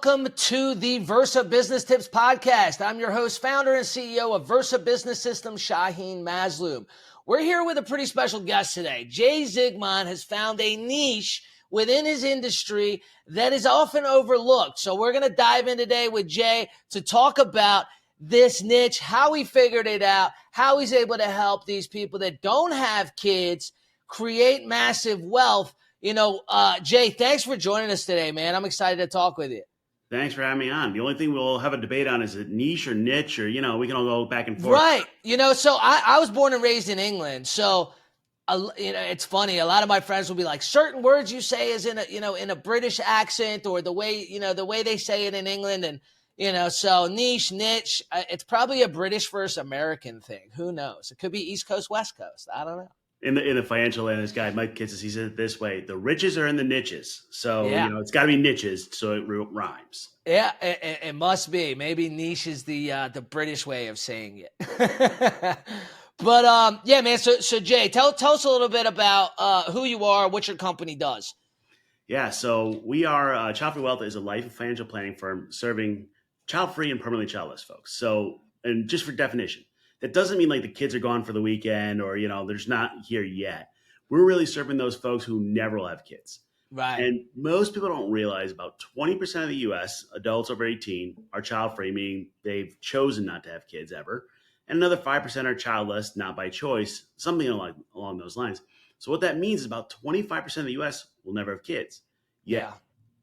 welcome to the Versa Business Tips Podcast. I'm your host, founder, and CEO of Versa Business Systems, Shaheen Mazloom. We're here with a pretty special guest today. Jay Zigmont has found a niche within his industry that is often overlooked. So we're going to dive in today with Jay to talk about this niche, how he figured it out, how he's able to help these people that don't have kids create massive wealth. Jay, thanks for joining us today, man. I'm excited to talk with you. Thanks for having me on. The only thing we'll have a debate on is it niche or niche, or, we can all go back and forth. Right. So I was born and raised in England. So, it's funny. A lot of my friends will be like, certain words you say is in a British accent, or the way they say it in England. And, so niche, it's probably a British versus American thing. Who knows? It could be East Coast, West Coast. I don't know. In the financial land, this guy, Mike Kitsis, he said it this way: the riches are in the niches. So, it's got to be niches, so it rhymes. Yeah, it must be. Maybe niche is the British way of saying it. But, yeah, man, so Jay, tell us a little bit about who you are, what your company does. Yeah, so we are, Childfree Wealth is a life and financial planning firm serving child-free and permanently childless folks. So, and just for definition, that doesn't mean like the kids are gone for the weekend or, there's not here yet. We're really serving those folks who never will have kids. Right. And most people don't realize about 20% of the U.S. adults over 18 are child-free, meaning they've chosen not to have kids ever. And another 5% are childless, not by choice, something along those lines. So what that means is about 25% of the U.S. will never have kids. Yet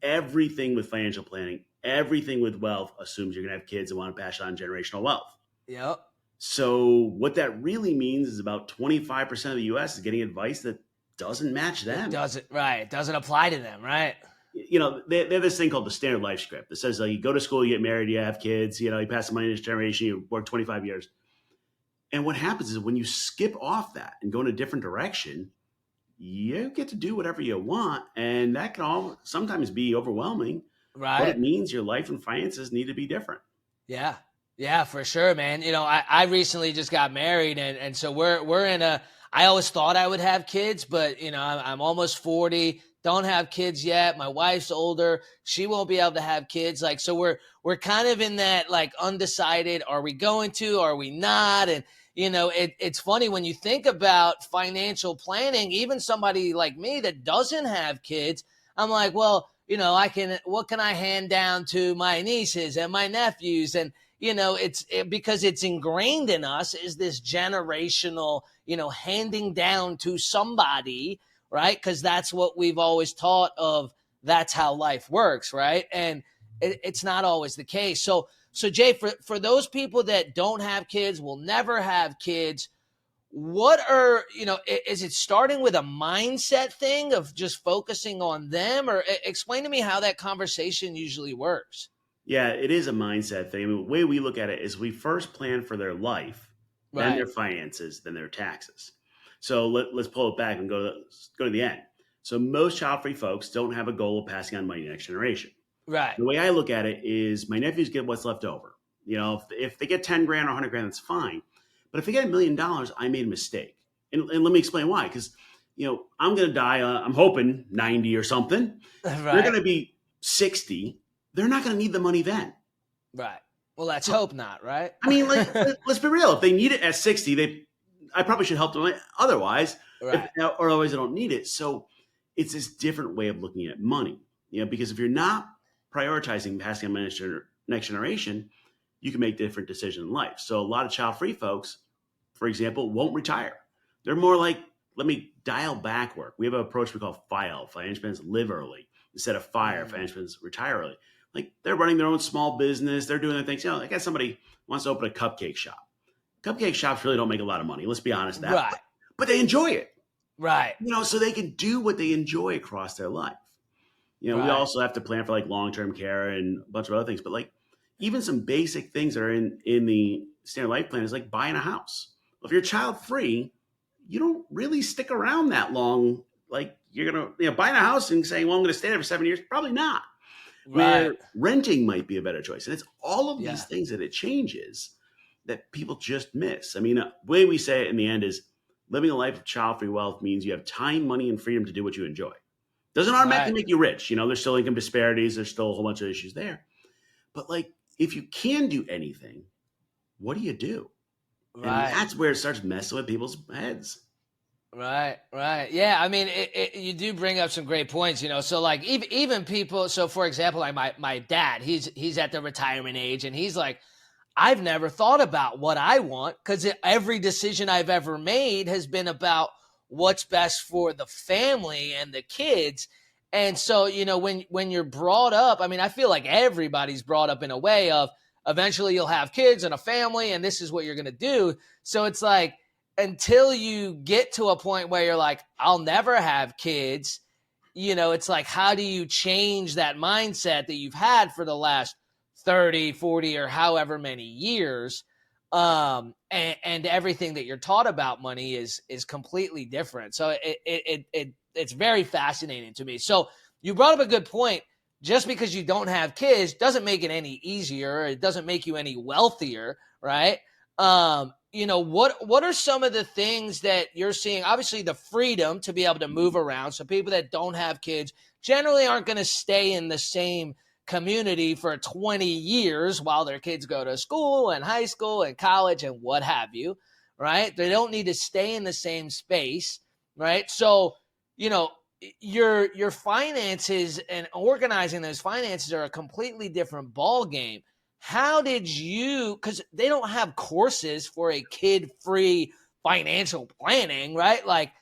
everything with financial planning, everything with wealth assumes you're going to have kids and want to pass on generational wealth. Yep. So what that really means is about 25% of the U.S. is getting advice that doesn't match them. It doesn't apply to them, right? They have this thing called the standard life script that says you go to school, you get married, you have kids, you pass the money to this generation, you work 25 years. And what happens is when you skip off that and go in a different direction, you get to do whatever you want. And that can sometimes be overwhelming. Right. But it means your life and finances need to be different. Yeah. Yeah, for sure, man. I recently just got married, and so we're in I always thought I would have kids, but I'm almost 40, don't have kids yet. My wife's older. She won't be able to have kids. So we're kind of in that undecided, are we going to, are we not? And it's funny when you think about financial planning, even somebody like me that doesn't have kids, I'm like, well, what can I hand down to my nieces and my nephews? And because it's ingrained in us is this generational, handing down to somebody, right? Because that's what we've always taught of. That's how life works, right? And it's not always the case. So Jay, for those people that don't have kids, will never have kids, what are, is it starting with a mindset thing of just focusing on them? Or explain to me how that conversation usually works. Yeah, it is a mindset thing. The way we look at it is we first plan for their life, then their finances, then their taxes. So let's pull it back and go to the end. So most child-free folks don't have a goal of passing on money to the next generation. Right. The way I look at it is my nephews get what's left over. If they get 10 grand or 100 grand, that's fine. But if they get $1 million, I made a mistake. And let me explain why. Because, I'm going to die, I'm hoping 90 or something. Right. They're going to be 60. They're not going to need the money then. Right. Well, let's hope not, right? I mean, let's be real. If they need it at 60, I probably should help them otherwise, right. Or otherwise I don't need it. So it's this different way of looking at money, because if you're not prioritizing passing on money to the next generation, you can make different decisions in life. So a lot of child-free folks, for example, won't retire. They're more like, let me dial back work. We have an approach we call FILE, financial plans live early, instead of FIRE, financial plans retire early. They're running their own small business. They're doing their things. I got somebody wants to open a cupcake shop. Cupcake shops really don't make a lot of money. Let's be honest. Right. But they enjoy it. Right. So they can do what they enjoy across their life. We also have to plan for long-term care and a bunch of other things. But even some basic things that are in the standard life plan is buying a house. Well, if you're child-free, you don't really stick around that long. You're going to, buying a house and saying, well, I'm going to stay there for 7 years. Probably not. Right. Where renting might be a better choice. And it's all of these things that it changes that people just miss. I mean, the way we say it in the end is living a life of child-free wealth means you have time, money, and freedom to do what you enjoy. Doesn't automatically Right. make you rich. There's still income disparities. There's still a whole bunch of issues there. But like, if you can do anything, what do you do? And Right. that's where it starts messing with people's heads. Right, right. Yeah, I mean, you do bring up some great points, So like even people, so for example, like my dad, he's at the retirement age, and he's like, I've never thought about what I want, because every decision I've ever made has been about what's best for the family and the kids. And so, when you're brought up, I mean, I feel like everybody's brought up in a way of eventually you'll have kids and a family, and this is what you're going to do. So it's like, until you get to a point where you're like, I'll never have kids, it's like, how do you change that mindset that you've had for the last 30, 40, or however many years? And everything that you're taught about money is completely different. So it's very fascinating to me. So you brought up a good point. Just because you don't have kids doesn't make it any easier. It doesn't make you any wealthier, right? What are some of the things that you're seeing? Obviously, the freedom to be able to move around. So people that don't have kids generally aren't going to stay in the same community for 20 years while their kids go to school and high school and college and what have you, right? They don't need to stay in the same space, right? So, your finances and organizing those finances are a completely different ball game. How did you, because they don't have courses for a kid-free financial planning, right? Like,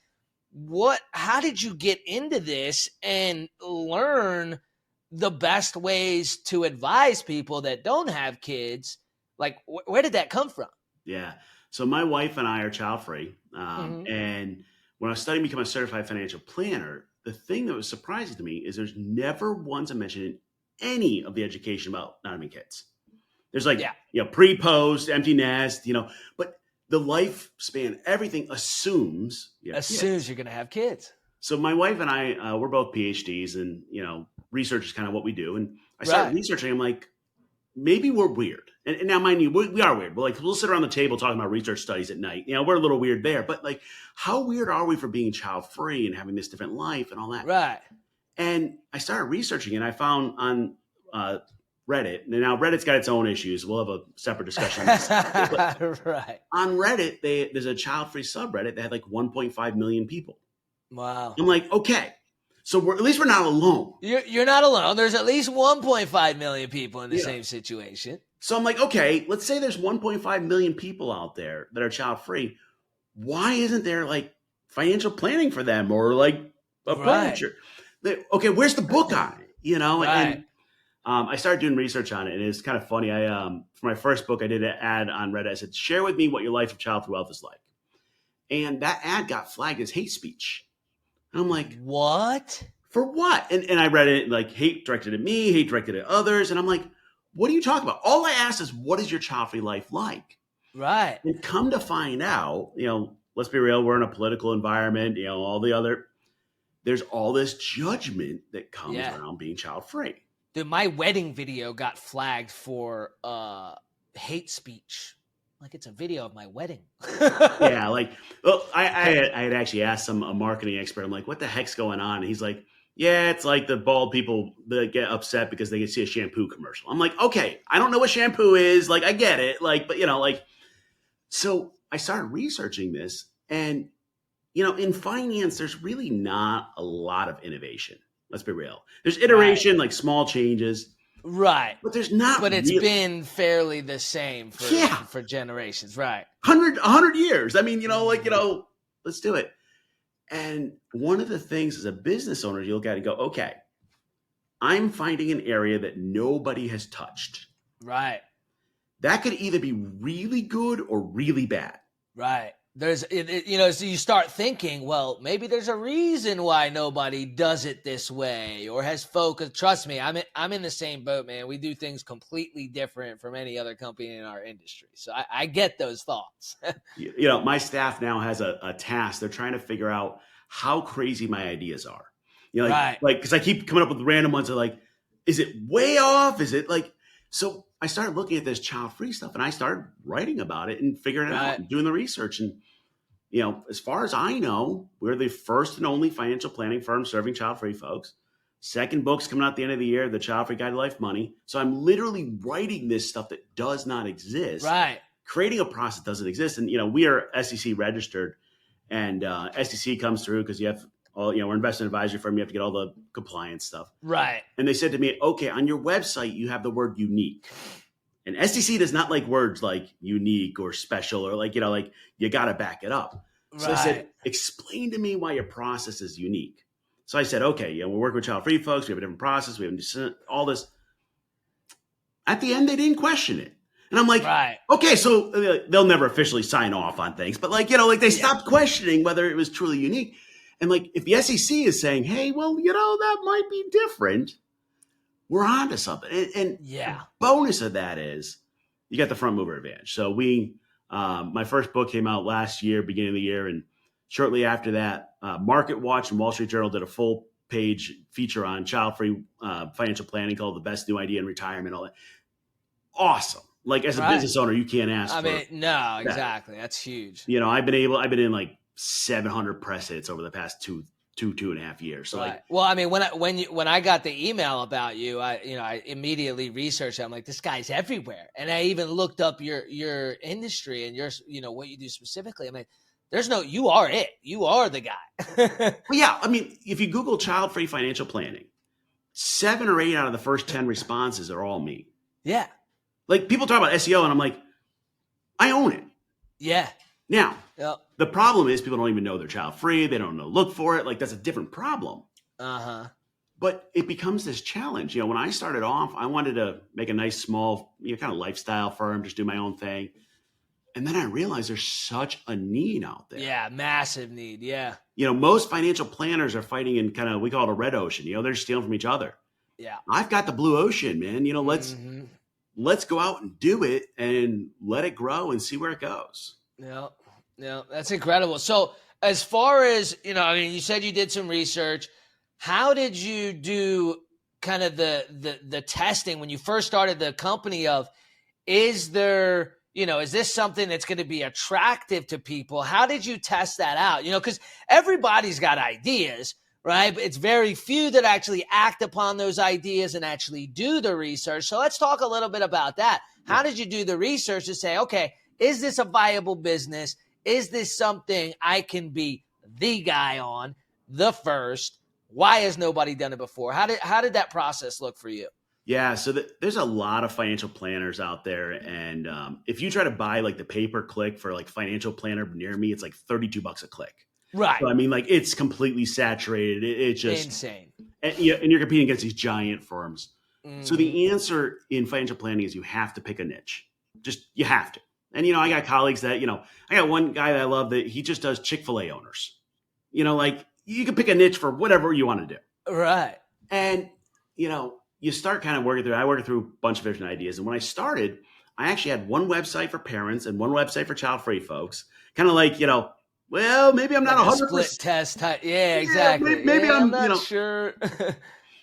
how did you get into this and learn the best ways to advise people that don't have kids? Like, where did that come from? Yeah. So my wife and I are child free. Mm-hmm. And when I was studying to become a certified financial planner, the thing that was surprising to me is there's never once a mention in any of the education about not having kids. There's like, Yeah. Pre, post, empty nest, but the lifespan, everything assumes As soon as you're going to have kids. So my wife and I, we're both PhDs, and research is kind of what we do. And I started researching. I'm like, maybe we're weird. And now, mind you, we are weird. But like, we'll sit around the table talking about research studies at night. We're a little weird there. But like, how weird are we for being child free and having this different life and all that? Right. And I started researching, and I found on Reddit. And now Reddit's got its own issues. We'll have a separate discussion on this. Right. On Reddit, there's a child free subreddit that had like 1.5 million people. Wow. I'm like, okay, so at least we're not alone. You're not alone. There's at least 1.5 million people in the same situation. So I'm like, okay, let's say there's 1.5 million people out there that are child free. Why isn't there like financial planning for them or like a furniture? Okay, where's the book on it? Right. And I started doing research on it, and it's kind of funny. For my first book, I did an ad on Reddit. I said, share with me what your life of childhood wealth is like. And that ad got flagged as hate speech. And I'm like, what? For what? And I read it like hate directed at me, hate directed at others. And I'm like, what are you talking about? All I asked is, what is your child-free life like? Right. And come to find out, let's be real, we're in a political environment, there's all this judgment that comes around being child-free. Dude, my wedding video got flagged for hate speech. Like, it's a video of my wedding. Yeah, like, well, I had actually asked a marketing expert. I'm like, what the heck's going on? And he's like, yeah, it's like the bald people that get upset because they can see a shampoo commercial. I'm like, okay, I don't know what shampoo is. Like, I get it. Like, but so I started researching this, and in finance, there's really not a lot of innovation. Let's be real. There's iteration, like small changes. Right. But there's not. But it's been fairly the same for generations. Right. 100 years. I mean, let's do it. And one of the things as a business owner, you look at it and go, okay, I'm finding an area that nobody has touched. Right. That could either be really good or really bad. Right. So you start thinking, well, maybe there's a reason why nobody does it this way or has focused. Trust me, I'm in the same boat, man. We do things completely different from any other company in our industry. So I get those thoughts. My staff now has a task. They're trying to figure out how crazy my ideas are. Because I keep coming up with random ones. Like, is it way off? Is it like, so I started looking at this child-free stuff, and I started writing about it and figuring it out and doing the research. And as far as I know, we're the first and only financial planning firm serving child-free folks. Second book's coming out at the end of the year, The Child-Free Guide to Life Money. So I'm literally writing this stuff that does not exist. Right. Creating a process that doesn't exist. And, we are SEC registered, and SEC comes through because you have all, we're an investment advisory firm. You have to get all the compliance stuff. Right. And they said to me, okay, on your website, you have the word unique. And SEC does not like words like unique or special or like you got to back it up. So I said, explain to me why your process is unique. So I said, okay, we're working with child-free folks. We have a different process. We have all this. At the end, they didn't question it. And I'm like, okay, so they'll never officially sign off on things. But they stopped questioning whether it was truly unique. And if the SEC is saying, hey, well, that might be different, we're on to something. And the bonus of that is you got the front mover advantage. So my first book came out last year, beginning of the year. And shortly after that, Market Watch and Wall Street Journal did a full page feature on child-free financial planning called The Best New Idea in Retirement. All that. Awesome. As a business owner, you can't ask for no, exactly. That's huge. I've been in 700 press hits over the past two and a half years. So when I got the email about you, I immediately researched it. I'm like, this guy's everywhere. And I even looked up your industry and your, what you do specifically. I'm like, you are it. You are the guy. Well, yeah. If you Google child-free financial planning, 7 or 8 out of the first 10 responses are all me. Yeah. People talk about SEO and I'm like, I own it. Yeah. Now, the problem is people don't even know they're child-free. They don't know to look for it. That's a different problem. Uh-huh. But it becomes this challenge. When I started off, I wanted to make a nice, small, kind of lifestyle firm, just do my own thing. And then I realized there's such a need out there. Yeah, massive need. Yeah. Most financial planners are fighting in kind of, we call it a red ocean. They're stealing from each other. Yeah. I've got the blue ocean, man. Let's go out and do it and let it grow and see where it goes. Yeah, that's incredible. So as far as, you said you did some research. How did you do kind of the testing when you first started the company of, is there, is this something that's going to be attractive to people? How did you test that out? Because everybody's got ideas, right? But it's very few that actually act upon those ideas and actually do the research. So let's talk a little bit about that. How did you do the research to say, okay, is this a viable business? Is this something I can be the guy on, the first? Why has nobody done it before? How did that process look for you? Yeah, so there's a lot of financial planners out there. And if you try to buy the pay-per-click for financial planner near me, it's $32 a click. Right. So, it's completely saturated. It's just insane. And you're competing against these giant firms. Mm-hmm. So the answer in financial planning is you have to pick a niche. You have to. And, I got colleagues that, I got one guy that I love that he just does Chick-fil-A owners. You can pick a niche for whatever you want to do. Right. And, you start kind of working through, I worked through a bunch of different ideas. And when I started, I actually had one website for parents and one website for child-free folks. Kind of well, maybe I'm not 100%. Split test type. Yeah, exactly. Maybe I'm not sure.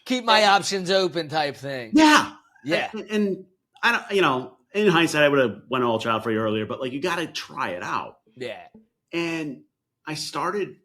Keep my options open type thing. Yeah. Yeah. And I don't, in hindsight, I would have went all child-free earlier, but you got to try it out. Yeah. And I started,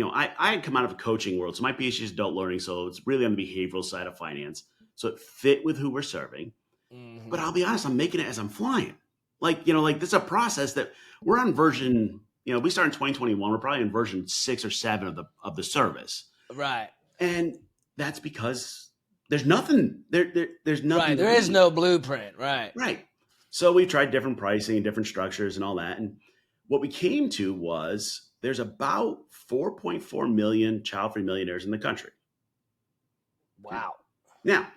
I had come out of a coaching world. So my PhD is adult learning. So it's really on the behavioral side of finance. So it fit with who we're serving. Mm-hmm. But I'll be honest, I'm making it as I'm flying. This is a process that we're on version, we started in 2021. We're probably in version 6 or 7 of the service. Right. And that's because there's nothing, there's nothing. Right. There is no blueprint. Right. Right. So we tried different pricing and different structures and all that. And what we came to was there's about 4.4 million child-free millionaires in the country. Wow. Now,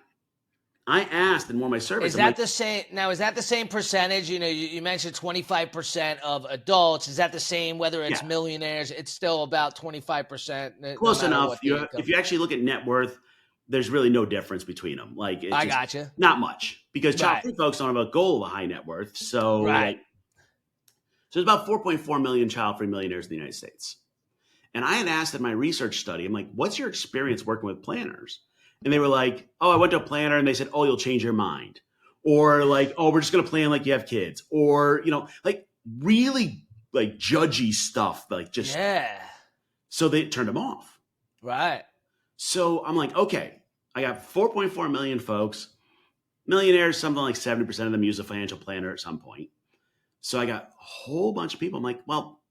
I asked in one of my surveys. Is that the same? Now, is that the same percentage? You mentioned 25% of adults. Is that the same, whether it's millionaires? It's still about 25%. Close enough. If you actually look at net worth, there's really no difference between them. I gotcha. Not much, because child-free folks don't have a goal of a high net worth. So, so there's about 4.4 million child-free millionaires in the United States. And I had asked in my research study, I'm like, what's your experience working with planners? And they were like, oh, I went to a planner and they said, oh, you'll change your mind. Or oh, we're just going to plan like you have kids. Or, really like judgy stuff, like just, Yeah. so they turned them off. Right. So I'm like, okay, I got 4.4 million folks, millionaires, something like 70% of them use a financial planner at some point. So I got a whole bunch of people. I'm like, well,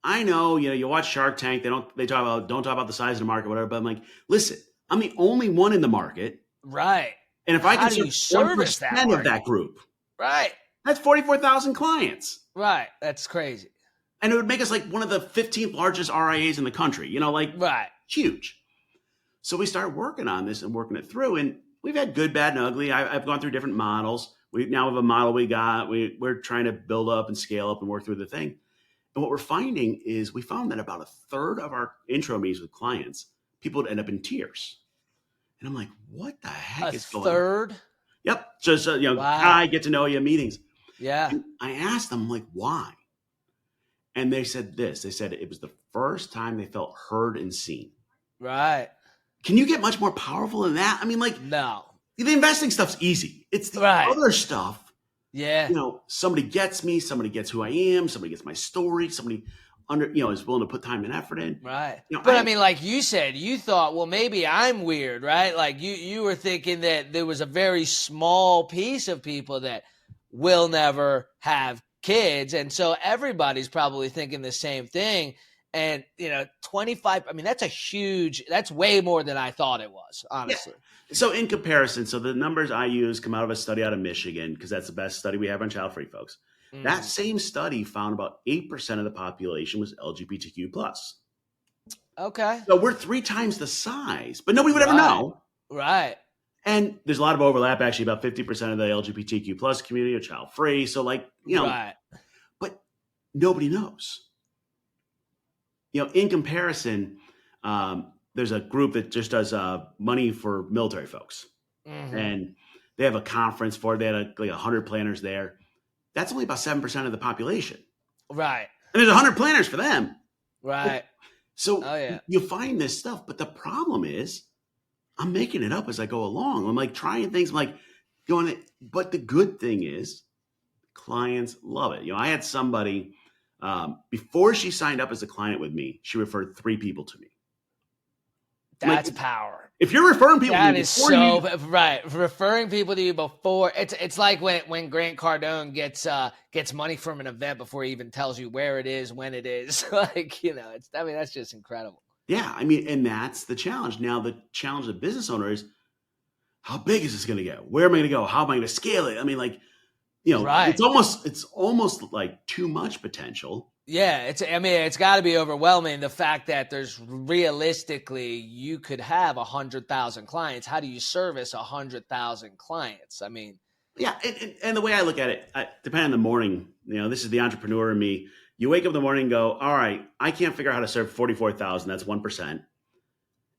I know, you watch Shark Tank. Don't talk about the size of the market, whatever. But I'm like, listen, I'm the only one in the market. Right. And if I How can do you serve service that 1% of market? that group, Right. that's 44,000 clients. Right. That's crazy. And it would make us like one of the 15th largest RIAs in the country, like Right. huge. So we started working on this and working it through. And we've had good, bad, and ugly. I've gone through different models. We now have a model we're trying to build up and scale up and work through the thing. And what we're finding is we found that about a third of our intro meetings with clients, people would end up in tears. And I'm like, what the heck is going on? A third? Yep. Just, Wow. hi, get to know you meetings. Yeah. And I asked them, like, why? And they said this. They said it was the first time they felt heard and seen. Right. Can you get much more powerful than that? I mean, like, No. the investing stuff's easy. It's the Right. other stuff. Yeah. Somebody gets me, somebody gets who I am, somebody gets my story, somebody is willing to put time and effort in. Right. But I mean, like you said, you thought, well, maybe I'm weird, right? Like you were thinking that there was a very small piece of people that will never have kids. And so everybody's probably thinking the same thing. And, 25, I mean, that's way more than I thought it was, honestly. Yeah. So in comparison, the numbers I use come out of a study out of Michigan, because that's the best study we have on child-free folks. Mm-hmm. That same study found about 8% of the population was LGBTQ+. Okay. So we're 3 times the size, but nobody would ever know. Right. And there's a lot of overlap, actually. About 50% of the LGBTQ+ community are child-free. So right. But nobody knows. In comparison, there's a group that just does money for military folks. Mm-hmm. And they have a conference for it. They had like 100 planners there. That's only about 7% of the population. Right. And there's 100 planners for them. Right. So you find this stuff. But the problem is I'm making it up as I go along. I'm like trying things. I'm like going, but the good thing is clients love it. I had somebody before she signed up as a client with me, she referred 3 people to me. That's power. If you're referring people that to me is so right. Referring people to you before it's like when Grant Cardone gets money from an event before he even tells you where it is, when it is. That's just incredible. Yeah, I mean, and that's the challenge. Now the challenge of the business owner is how big is this going to get? Where am I going to go? How am I going to scale it? I mean, like, right. It's almost like too much potential. Yeah, it's got to be overwhelming. The fact that there's realistically, you could have 100,000 clients. How do you service 100,000 clients? I mean, yeah. And the way I look at it, depending on the morning, this is the entrepreneur in me. You wake up in the morning and go, all right, I can't figure out how to serve 44,000. That's 1%.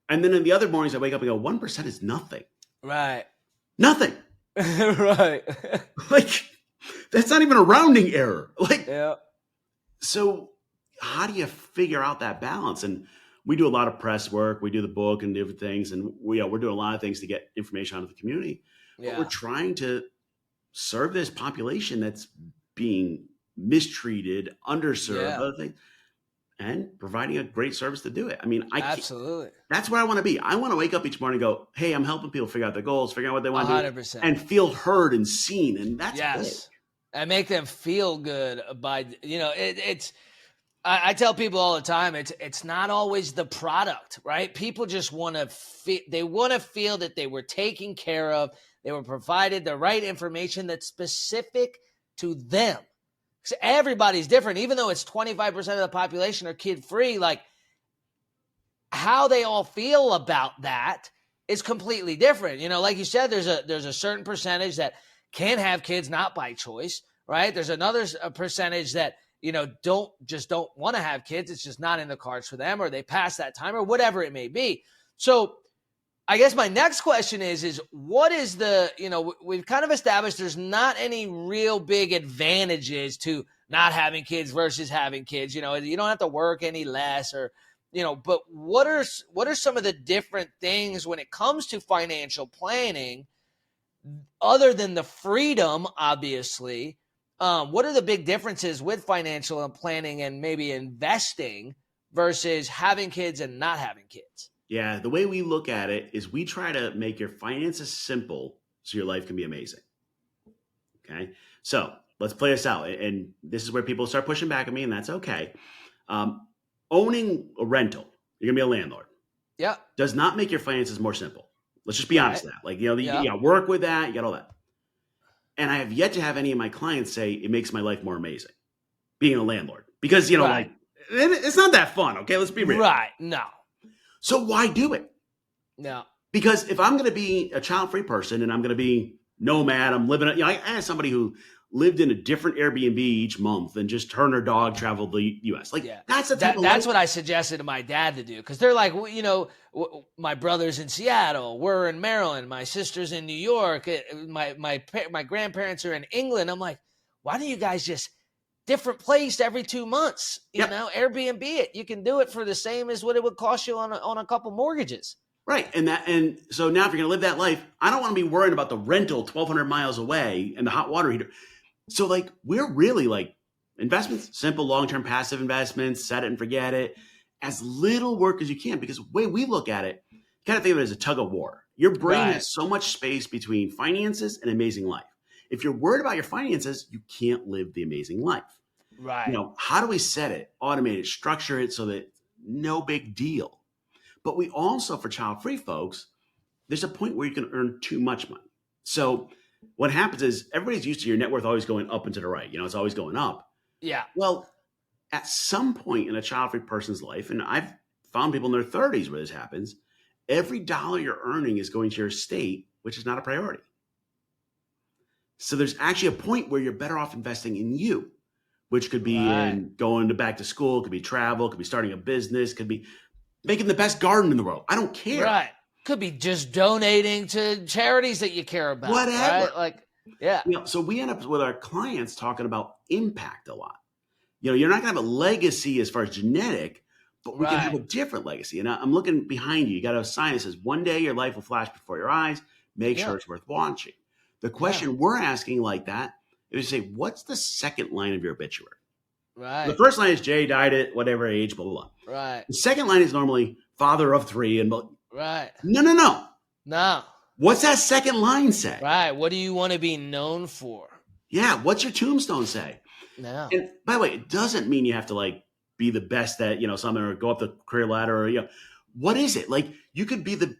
And then in the other mornings, I wake up and go, 1% is nothing. Right. Nothing. Right. Like, that's not even a rounding error. Like, yeah. So how do you figure out that balance? And we do a lot of press work. We do the book and different things. And we're doing a lot of things to get information out of the community. Yeah. But we're trying to serve this population that's being mistreated, underserved, other things, and providing a great service to do it. I mean, absolutely. That's where I want to be. I want to wake up each morning and go, hey, I'm helping people figure out their goals, figure out what they want 100%. to do, and feel heard and seen. And that's big. And make them feel good by, I tell people all the time, it's not always the product, right? People just want to feel that they were taken care of. They were provided the right information that's specific to them. Because everybody's different, even though it's 25% of the population are kid-free, like how they all feel about that is completely different. Like you said, there's a certain percentage that can have kids not by choice, right? There's another percentage that, don't want to have kids. It's just not in the cards for them, or they pass that time, or whatever it may be. So I guess my next question is what is we've kind of established there's not any real big advantages to not having kids versus having kids. You don't have to work any less but what are some of the different things when it comes to financial planning other than the freedom, obviously, what are the big differences with financial planning and maybe investing versus having kids and not having kids? Yeah, the way we look at it is we try to make your finances simple so your life can be amazing. Okay. So let's play this out. And this is where people start pushing back at me, and that's okay. Owning a rental, you're going to be a landlord, Yeah. does not make your finances more simple. Let's just be honest with that. Like, you got to work with that, you got all that. And I have yet to have any of my clients say it makes my life more amazing being a landlord because, like, it's not that fun. Okay. Let's be real. Right. No. So why do it? No. Because if I'm going to be a child-free person and I'm going to be nomad, I'm living, I had somebody who lived in a different Airbnb each month and just her and her dog traveled the U.S. Like, that's the type of that's life. what I suggested to my dad to do. Cause they're like, my brother's in Seattle, we're in Maryland, my sister's in New York, my grandparents are in England. I'm like, why don't you guys just different place every 2 months, you know, Airbnb it. You can do it for the same as what it would cost you on a couple mortgages. Right. And so now if you're going to live that life, I don't want to be worrying about the rental 1,200 miles away and the hot water heater. So like, we're really like investments, simple, long-term passive investments, set it and forget it, as little work as you can, because the way we look at it, you kind of think of it as a tug of war. Your brain has so much space between finances and amazing life. If you're worried about your finances, you can't live the amazing life. Right. How do we set it, automate it, structure it so that no big deal? But we also, for child-free folks, there's a point where you can earn too much money. So what happens is everybody's used to your net worth always going up and to the right. It's always going up. Yeah. Well, at some point in a child-free person's life, and I've found people in their 30s where this happens, every dollar you're earning is going to your estate, which is not a priority. So there's actually a point where you're better off investing in you, which could be in going back to school, could be travel, could be starting a business, could be making the best garden in the world. I don't care. Right. Could be just donating to charities that you care about. Whatever. Right? So we end up with our clients talking about impact a lot. You're not going to have a legacy as far as genetic, but we can have a different legacy. And I'm looking behind you. You got a sign that says, one day your life will flash before your eyes. Make sure it's worth watching. The question we're asking like that is to say, what's the second line of your obituary? Right. The first line is Jay died at whatever age, blah, blah, blah. Right. The second line is normally father of 3 and right. No. What's that second line say? Right. What do you want to be known for? Yeah. What's your tombstone say? No. And by the way, it doesn't mean you have to like be the best at, something or go up the career ladder or, what is it? Like you could be the,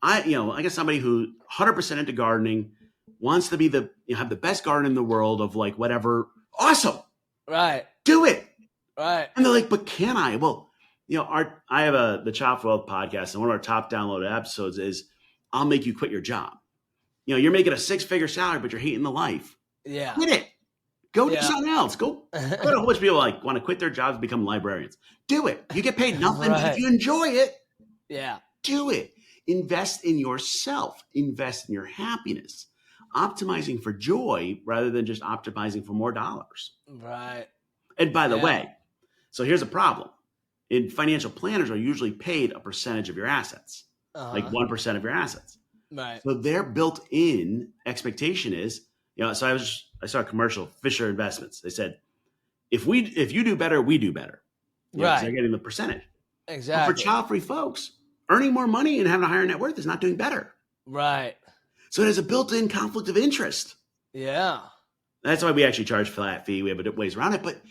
I guess somebody who 100% into gardening wants to be have the best garden in the world of like whatever. Awesome. Right. Do it. Right. And they're like, but can I? Well, I have the Child for Wealth podcast, and one of our top downloaded episodes is I'll make you quit your job. You're making a 6-figure salary, but you're hating the life. Yeah. Quit it. Go do something else. Go. A whole bunch of people like want to quit their jobs and become librarians. Do it. You get paid nothing, but if you enjoy it, do it. Invest in yourself. Invest in your happiness. Optimizing for joy rather than just optimizing for more dollars. Right. And by the way, so here's a problem. Financial planners are usually paid a percentage of your assets, like 1% of your assets. Right. So their built-in expectation is, so I saw a commercial, Fisher Investments. They said, if you do better, we do better. Right. They're getting the percentage. Exactly. But for child-free folks, earning more money and having a higher net worth is not doing better. Right. So there's a built-in conflict of interest. Yeah. That's why we actually charge flat fee. We have ways around it. But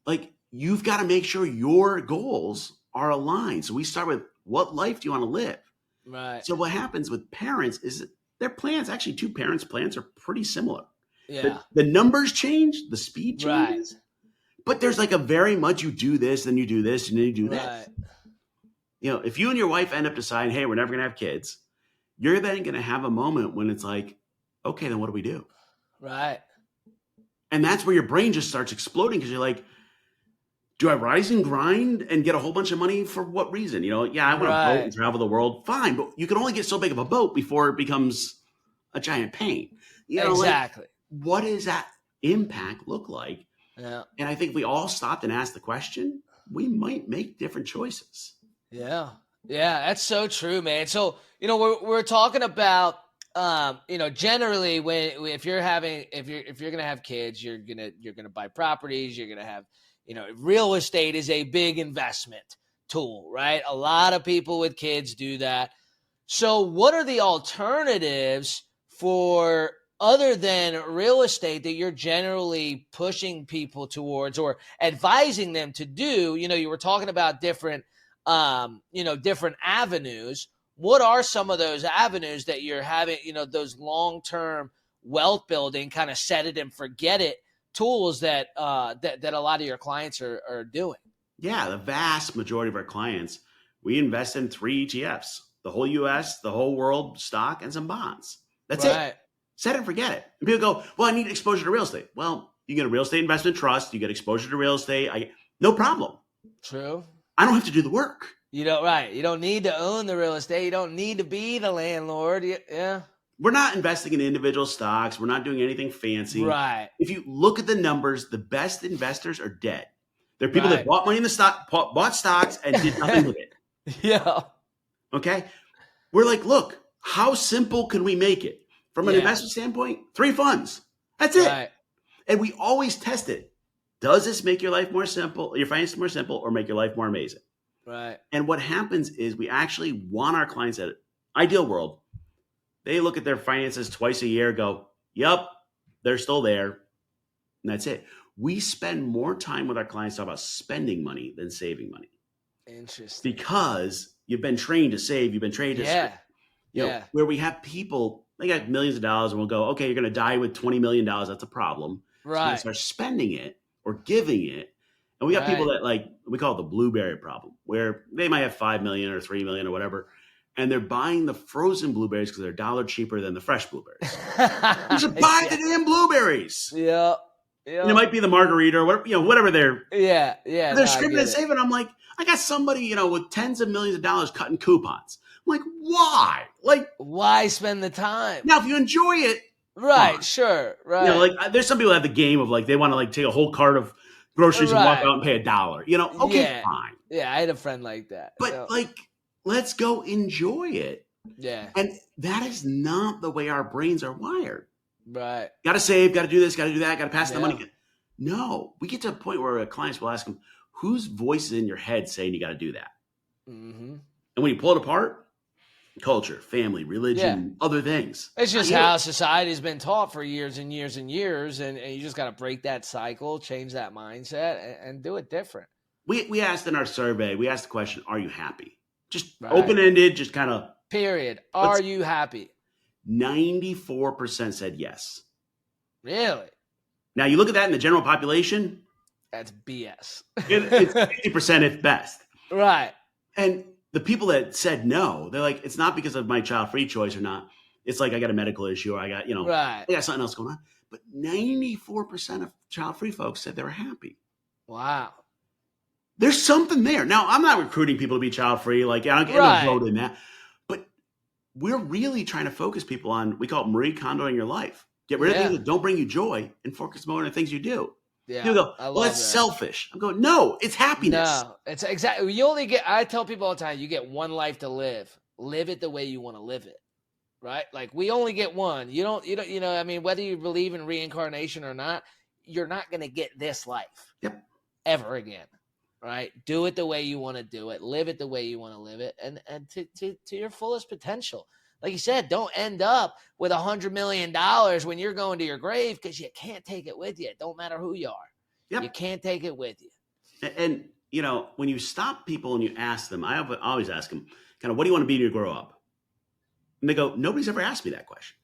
like, you've got to make sure your goals are aligned. So we start with, what life do you want to live? Right. So what happens with parents is their plans, actually 2 parents' plans are pretty similar. Yeah. The numbers change, the speed changes. Right. But there's like a very much you do this, then you do this, and then you do this. Right. If you and your wife end up deciding, hey, we're never going to have kids, you're then going to have a moment when it's like, okay, then what do we do? Right. And that's where your brain just starts exploding because you're like, do I rise and grind and get a whole bunch of money for what reason? I want to boat and travel the world. Fine, but you can only get so big of a boat before it becomes a giant pain. Exactly. Like, what does that impact look like? Yeah. And I think if we all stopped and asked the question, we might make different choices. Yeah. Yeah, that's so true, man. So, we're talking about generally if you're going to have kids, you're going to buy properties, you're going to have, real estate is a big investment tool, right? A lot of people with kids do that. So what are the alternatives for other than real estate that you're generally pushing people towards or advising them to do? You were talking about different avenues. What are some of those avenues that you're having, those long-term wealth building kind of set it and forget it tools that that a lot of your clients are doing? Yeah, the vast majority of our clients, we invest in 3 ETFs, the whole US, the whole world stock, and some bonds. That's Right. it. Set it and forget it. And people go, well, I need exposure to real estate. Well, you get a real estate investment trust, you get exposure to real estate. No problem. True. I don't have to do the work. You don't need to own the real estate. You don't need to be the landlord. Yeah. We're not investing in individual stocks. We're not doing anything fancy. Right. If you look at the numbers, the best investors are dead. They're people that bought money in the stock, bought stocks and did nothing with it. Yeah. Okay. We're like, look, how simple can we make it? From an investment standpoint, 3 funds. That's it. Right. And we always test it. Does this make your life more simple, your finances more simple, or make your life more amazing? Right. And what happens is we actually want our clients at Ideal World. They look at their finances twice a year, go, yep, they're still there. And that's it. We spend more time with our clients talking about spending money than saving money. Interesting. Because you've been trained to save. You've been trained to where we have people, they got millions of dollars and we'll go, okay, you're going to die with $20 million. That's a problem. Right. So we start spending it or giving it. And we got people that we call it the blueberry problem, where they might have 5 million or 3 million or whatever. And they're buying the frozen blueberries because they're $1 cheaper than the fresh blueberries. You should buy the damn blueberries. Yeah. And it might be the margarita or whatever they're. Yeah. They're scripting and saving. I'm like, I got somebody, with tens of millions of dollars cutting coupons. I'm like, why? Why spend the time? Now, if you enjoy it. Right. Sure. Right. There's some people that have the game of they want to take a whole cart of groceries and walk out and pay $1. Okay, fine. Yeah. I had a friend like that. But let's go enjoy it. Yeah. And that is not the way our brains are wired. Right. Got to save, got to do this, got to do that, got to pass the money. No, we get to a point where our clients will ask them, whose voice is in your head saying you got to do that? Mm-hmm. And when you pull it apart, culture, family, religion, other things. It's just how society's been taught for years and years and years. And you just got to break that cycle, change that mindset and do it different. We asked in our survey, we asked the question, are you happy? Just open-ended, just kind of. Period. Are you happy? 94% said yes. Really? Now you look at that in the general population. That's BS. It's 50% at best. Right. And the people that said no, they're like, it's not because of my child-free choice or not. It's like I got a medical issue or I got, I got something else going on. But 94% of child-free folks said they were happy. Wow. There's something there. Now, I'm not recruiting people to be child-free. I don't get no vote in that. But we're really trying to focus people on, we call it Marie Kondoing your life. Get rid of things that don't bring you joy and focus more on the things you do. Yeah, you go, well, that's selfish. I'm going, no, it's happiness. No, it's exactly. I tell people all the time, you get one life to live. Live it the way you want to live it. Right? We only get one. You don't, whether you believe in reincarnation or not, you're not going to get this life ever again. Right? Do it the way you want to do it. Live it the way you want to live it. And to your fullest potential. Like you said, don't end up with $100 million when you're going to your grave because you can't take it with you. It don't matter who you are. Yep. You can't take it with you. And when you stop people and you ask them, I always ask them, kind of, what do you want to be when you grow up? And they go, nobody's ever asked me that question.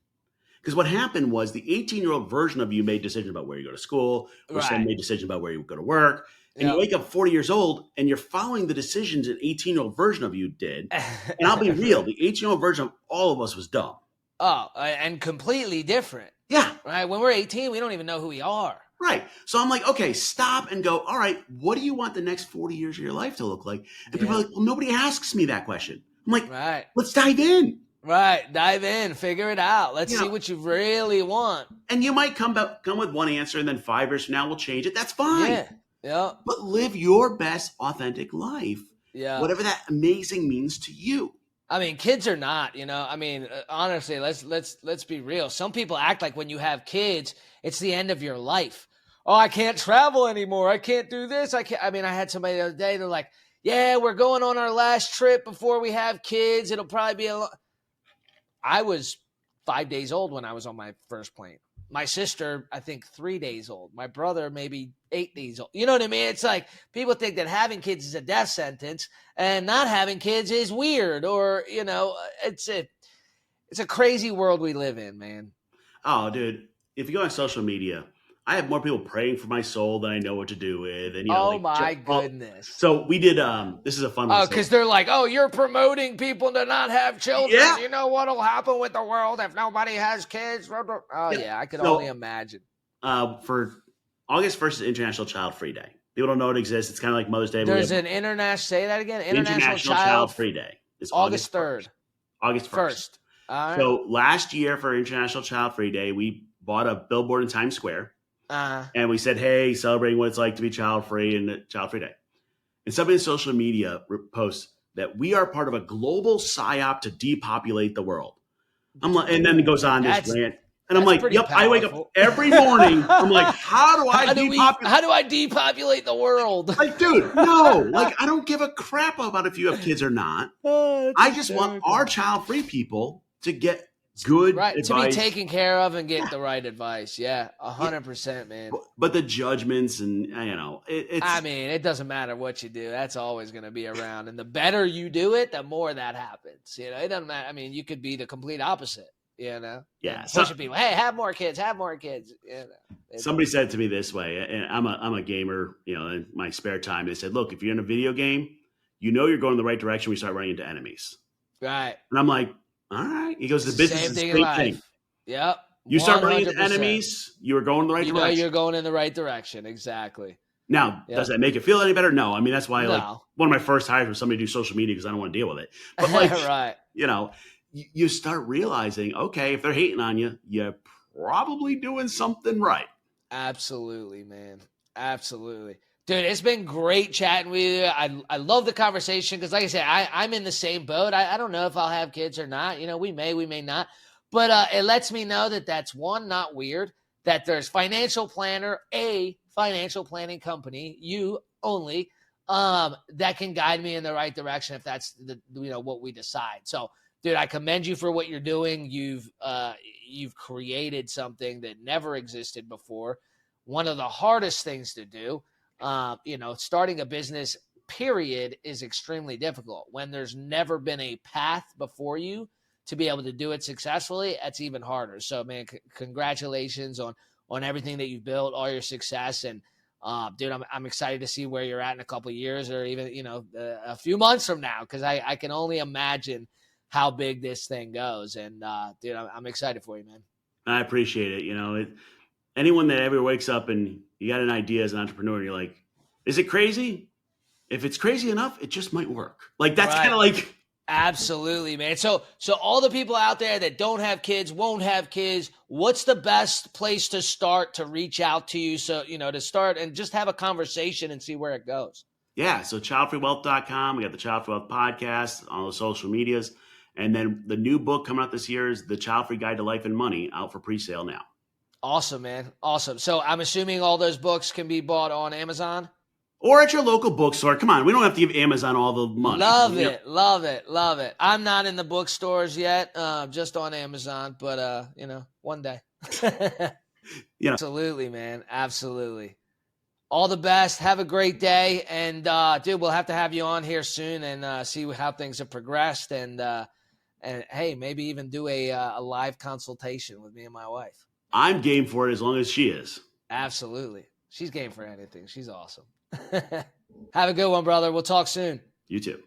Because what happened was the 18-year-old version of you made decisions about where you go to school, or some made decisions about where you go to work. And you wake up 40 years old and you're following the decisions an 18-year-old version of you did. And I'll be real, the 18-year-old version of all of us was dumb. Oh, and completely different. Yeah. Right? When we're 18, we don't even know who we are. Right. So I'm like, okay, stop and go, all right, what do you want the next 40 years of your life to look like? And people are like, well, nobody asks me that question. I'm like, let's dive in. Right. Dive in. Figure it out. Let's see what you really want. And you might come with one answer and then 5 years from now we'll change it. That's fine. Yeah. But live your best authentic life. Yeah. Whatever that amazing means to you. I mean, kids are not, I mean, honestly, let's be real. Some people act like when you have kids, it's the end of your life. Oh, I can't travel anymore. I can't do this. I mean, I had somebody the other day. They're like, yeah, we're going on our last trip before we have kids. It'll probably be I was 5 days old when I was on my first plane. My sister, I think 3 days old. My brother, maybe 8 days old. You know what I mean? It's like people think that having kids is a death sentence and not having kids is weird, or, it's a crazy world we live in, man. Oh, dude, if you go on social media, I have more people praying for my soul than I know what to do with. And, Oh my goodness. So we did, this is a fun one. Oh, because they're like, oh, you're promoting people to not have children. Yeah. You know what'll happen with the world if nobody has kids? Oh, yeah, I can only imagine. For August 1st is International Child-Free Day. People don't know it exists. It's kind of like Mother's Day. There's an say that again? International Child-Free Day. It's August 3rd. August 1st. Right. So last year for International Child-Free Day, we bought a billboard in Times Square. And we said, hey, celebrating what it's like to be child-free and Child-Free Day. And somebody in social media posts that we are part of a global psyop to depopulate the world. I'm like, and then it goes on this rant. And I'm like, yep, powerful. I wake up every morning. I'm like, how do I depopulate the world? Like, dude, no. Like, I don't give a crap about if you have kids or not. I just want our child-free people to get good advice. To be taken care of and get the right advice. Yeah, 100%, man. But the judgments and, it's... I mean, it doesn't matter what you do. That's always going to be around. And the better you do it, the more that happens. It doesn't matter. I mean, you could be the complete opposite, Yeah. Pushing people, hey, have more kids. Somebody said to me this way, and I'm a gamer, in my spare time. They said, look, if you're in a video game, you're going in the right direction when you start running into enemies. Right. And I'm like, all right. He goes, the business is the same thing. Yep. You start running into enemies, you are going in the right direction. You're going in the right direction. Exactly. Now, does that make it feel any better? No. I mean, that's why one of my first hires was somebody to do social media because I don't want to deal with it. But right. You start realizing, okay, if they're hating on you, you're probably doing something right. Absolutely, man. Absolutely. Dude, it's been great chatting with you. I love the conversation because, like I said, I'm in the same boat. I don't know if I'll have kids or not. We may not. But it lets me know that that's, one, not weird, that there's financial planner, a financial planning company, you only, that can guide me in the right direction if that's what we decide. So, dude, I commend you for what you're doing. You've created something that never existed before. One of the hardest things to do. Starting a business, period, is extremely difficult. When there's never been a path before you to be able to do it successfully, that's even harder. So, man, congratulations on everything that you've built, all your success. And, dude, I'm excited to see where you're at in a couple of years or even, a few months from now, because I can only imagine how big this thing goes. And, dude, I'm excited for you, man. I appreciate it. Anyone that ever wakes up and you got an idea as an entrepreneur and you're like, is it crazy? If it's crazy enough, it just might work. Like, that's kind of like. Absolutely, man. So all the people out there that don't have kids, won't have kids, what's the best place to start to reach out to you? So, to start and just have a conversation and see where it goes. Yeah. So childfreewealth.com. We got the Child Free Wealth podcast on the social medias. And then the new book coming out this year is The Child Free Guide to Life and Money, out for pre-sale now. Awesome, man. Awesome. So I'm assuming all those books can be bought on Amazon? Or at your local bookstore. Come on, we don't have to give Amazon all the money. Love it. I'm not in the bookstores yet, just on Amazon, but, one day. Absolutely, man. Absolutely. All the best. Have a great day. And, dude, we'll have to have you on here soon and see how things have progressed. And hey, maybe even do a live consultation with me and my wife. I'm game for it as long as she is. Absolutely. She's game for anything. She's awesome. Have a good one, brother. We'll talk soon. You too.